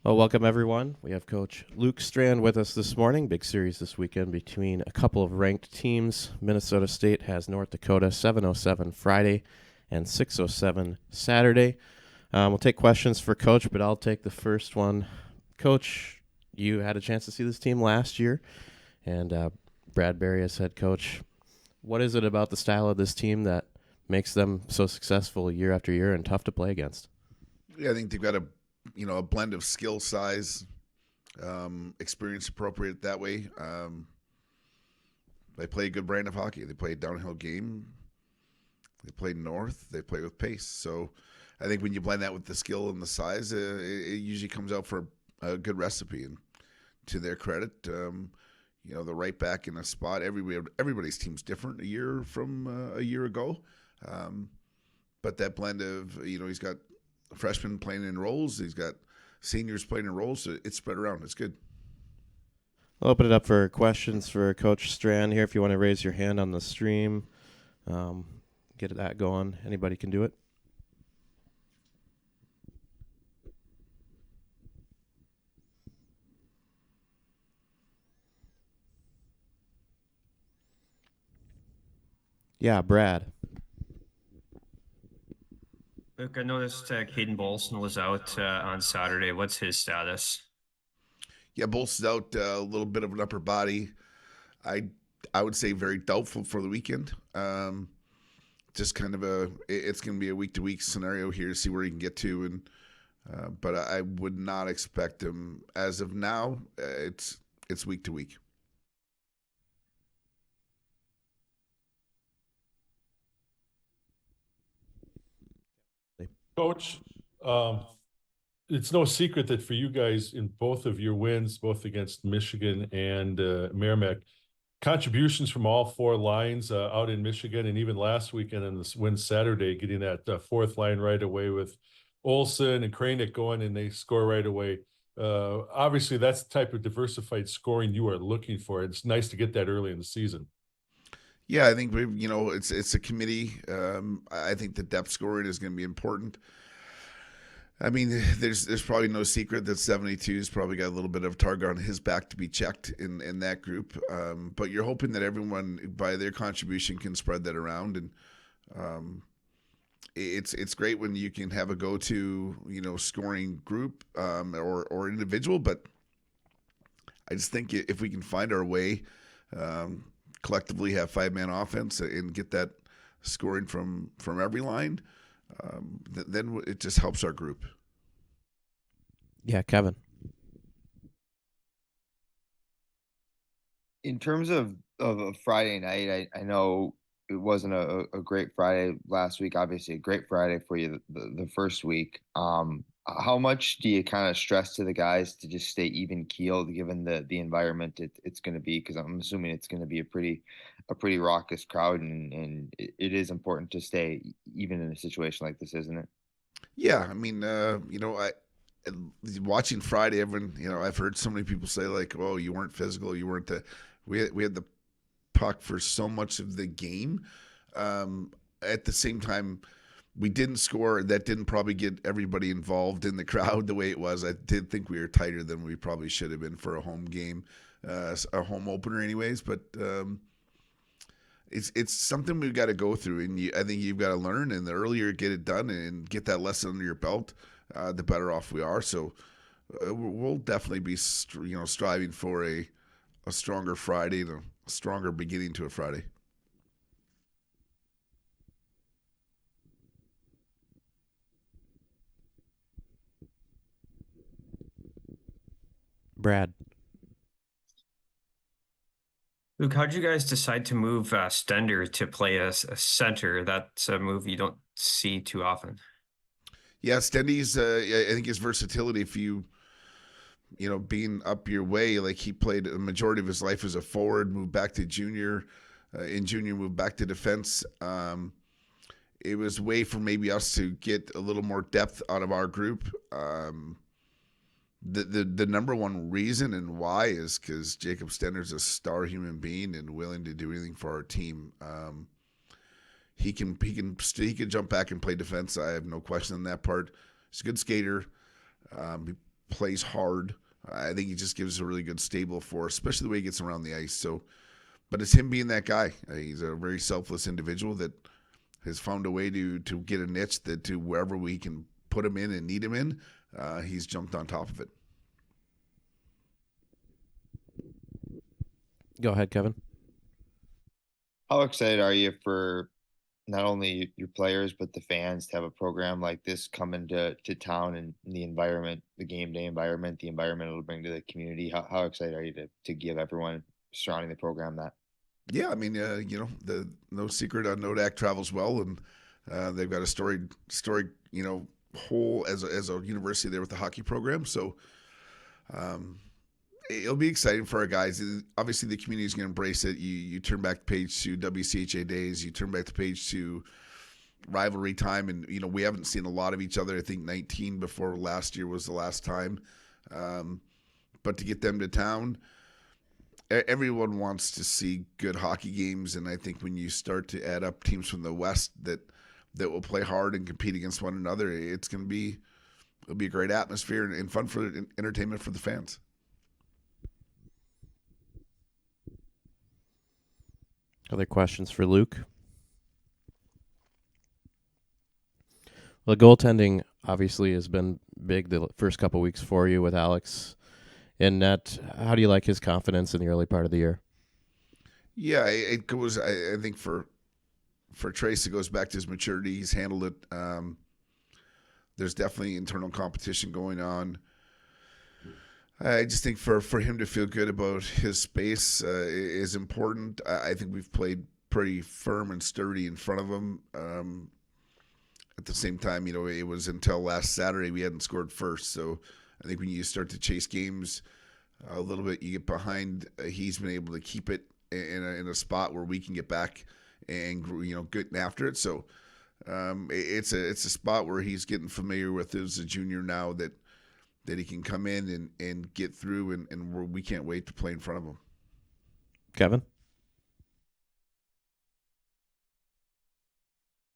Well, welcome everyone. We have Coach Luke Strand with us this morning. Big series this weekend between a couple of ranked teams. Minnesota State has North Dakota 7:07 Friday and 6:07 Saturday. We'll take questions for Coach, but I'll take the first one. Coach, you had a chance to see this team last year, and Brad Berry as head coach. What is it about the style of this team that makes them so successful year after year and tough to play against? Yeah, I think they've got a blend of skill, size, experience appropriate that way. They play a good brand of hockey. They play a downhill game. They play north. They play with pace. So I think when you blend that with the skill and the size, it usually comes out for a good recipe. And to their credit, the right back in a spot. Everybody's team's different a year from a year ago. But that blend of, he's got freshmen playing in roles. He's got seniors playing in roles. So it's spread around. It's good. I'll open it up for questions for Coach Strand here. If you want to raise your hand on the stream, get that going. Anybody can do it. Yeah, Brad. Look, I noticed Caden Bolson was out on Saturday. What's his status? Yeah, Bolt's out a little bit of an upper body. I I would say very doubtful for the weekend. Just kind of it's going to be a week to week scenario here to see where he can get to, and but I would not expect him as of now. It's week to week. Coach, um, it's no secret that for you guys in both of your wins, both against Michigan and Merrimack, contributions from all four lines out in Michigan, and even last weekend on this win Saturday, getting that fourth line right away with Olsen and Kranick going, and they score right away. Obviously, that's the type of diversified scoring you are looking for. It's nice to get that early in the season. Yeah, I think it's a committee. I think the depth scoring is going to be important. I mean, there's probably no secret that 72's probably got a little bit of target on his back to be checked in that group. But you're hoping that everyone, by their contribution, can spread that around, and it's great when you can have a go-to scoring group or individual. But I just think if we can find our way, collectively have five-man offense and get that scoring from every line, then it just helps our group. Yeah, Kevin. In terms of a Friday night, I know it wasn't a great Friday last week. Obviously, a great Friday for you the first week. How much do you kind of stress to the guys to just stay even keeled given the environment it's going to be? Because I'm assuming it's going to be a pretty raucous crowd, and it is important to stay even in a situation like this, isn't it? Yeah, I mean, I watching Friday. Everyone, I've heard so many people say like, "Oh, you weren't physical. You weren't the." We had the puck for so much of the game. At the same time, we didn't score. That didn't probably get everybody involved in the crowd the way it was. I did think we were tighter than we probably should have been for a home game, a home opener, anyways. But it's something we've got to go through, and I think you've got to learn. And the earlier you get it done and get that lesson under your belt, the better off we are. So we'll definitely be striving for a stronger Friday and a stronger beginning to a Friday. Brad. Luke, how'd you guys decide to move Stender to play as a center? That's a move you don't see too often. Yeah, Stendy's. I think his versatility. If being up your way, like he played a majority of his life as a forward, moved back to junior, in junior moved back to defense. It was a way for maybe us to get a little more depth out of our group. The number one reason and why is because Jacob Stender's a star human being and willing to do anything for our team. He can jump back and play defense. I have no question on that part. He's a good skater. He plays hard. I think he just gives a really good stable for, especially the way he gets around the ice. So, but it's him being that guy. He's a very selfless individual that has found a way to get a niche that to wherever we can put him in and need him in, he's jumped on top of it. Go ahead, Kevin. How excited are you for not only your players but the fans to have a program like this come into town and the environment, the game day environment, the environment it'll bring to the community? How excited are you to give everyone surrounding the program that? Yeah, I mean, the no secret Nodak travels well, and they've got a storied, whole as a university there with the hockey program. So it'll be exciting for our guys. Obviously, the community is going to embrace it. You turn back the page to WCHA days. You turn back the page to rivalry time, and we haven't seen a lot of each other. I think 19 before last year was the last time. But to get them to town, everyone wants to see good hockey games, and I think when you start to add up teams from the West that will play hard and compete against one another, it'll be a great atmosphere and fun for entertainment for the fans. Other questions for Luke? Well, the goaltending obviously has been big the first couple weeks for you with Alex in net. How do you like his confidence in the early part of the year? Yeah, it goes. I think for Trace, it goes back to his maturity. He's handled it. There's definitely internal competition going on. I just think for him to feel good about his space is important. I think we've played pretty firm and sturdy in front of him. At the same time, it was until last Saturday we hadn't scored first. So I think when you start to chase games a little bit, you get behind. He's been able to keep it in a spot where we can get back and getting after it. So it's a spot where he's getting familiar with as a junior now that he can come in and get through, and we can't wait to play in front of him. Kevin?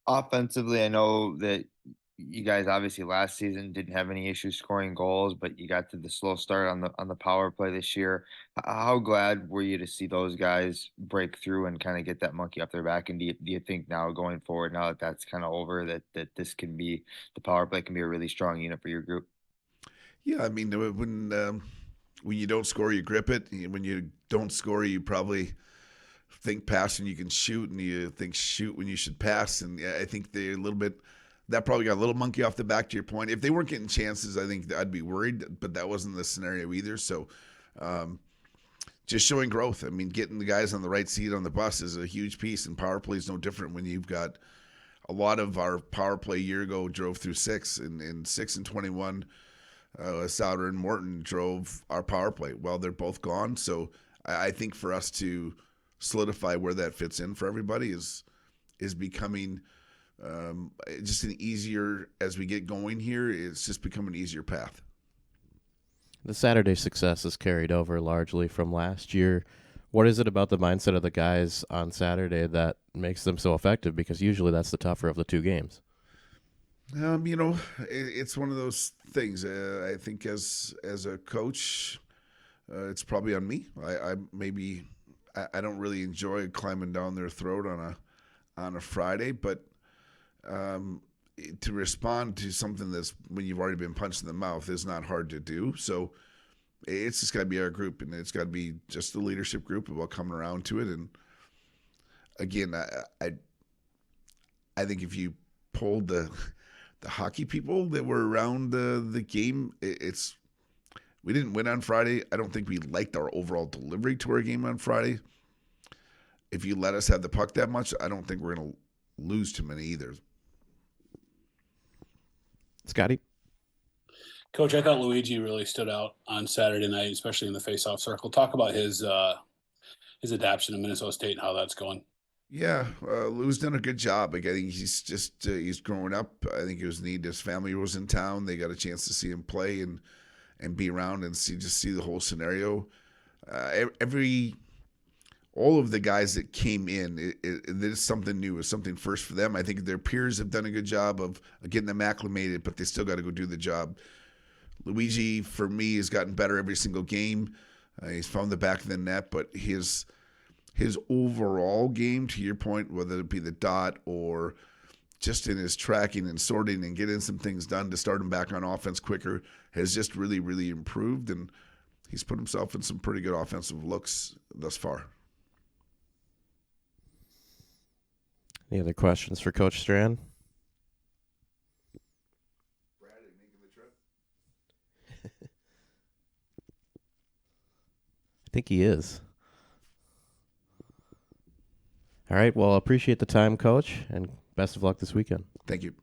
Offensively, I know that you guys obviously last season didn't have any issues scoring goals, but you got to the slow start on the power play this year. How glad were you to see those guys break through and kind of get that monkey off their back? And do you think now going forward, now that that's kind of over, that this can be, the power play can be a really strong unit for your group? Yeah, I mean, when you don't score, you grip it. When you don't score, you probably think pass when you can shoot, and you think shoot when you should pass. And I think they're a little bit, that probably got a little monkey off the back, to your point. If they weren't getting chances, I think I'd be worried, but that wasn't the scenario either. So just showing growth. I mean, getting the guys on the right seat on the bus is a huge piece, and power play is no different when you've got a lot of our power play a year ago drove through 6, and 6 and 21. Souter and Morton drove our power play. Well, they're both gone. So I think for us to solidify where that fits in for everybody is becoming just an easier, as we get going here, it's just becoming an easier path. The Saturday success is carried over largely from last year. What is it about the mindset of the guys on Saturday that makes them so effective? Because usually that's the tougher of the two games. It's one of those things. I think as a coach, it's probably on me. I don't really enjoy climbing down their throat on a Friday, but to respond to something that's when you've already been punched in the mouth is not hard to do. So it's just got to be our group, and it's got to be just the leadership group about coming around to it. And again, I think if you polled the hockey people that were around the game, we didn't win on Friday. I don't think we liked our overall delivery to our game on Friday. If you let us have the puck that much, I don't think we're going to lose too many either. Scotty? Coach, I thought Luigi really stood out on Saturday night, especially in the face-off circle. Talk about his adaptation to Minnesota State and how that's going. Yeah, Lou's done a good job. I think he's just he's growing up. I think it was neat. His family was in town. They got a chance to see him play and be around and see the whole scenario. All of the guys that came in, it is something new. It's something first for them. I think their peers have done a good job of getting them acclimated, but they still got to go do the job. Luigi, for me, has gotten better every single game. He's found the back of the net, but his overall game, to your point, whether it be the dot or just in his tracking and sorting and getting some things done to start him back on offense quicker, has just really, really improved. And he's put himself in some pretty good offensive looks thus far. Any other questions for Coach Strand? Brad, are you making the trip? I think he is. All right. Well, appreciate the time, Coach, and best of luck this weekend. Thank you.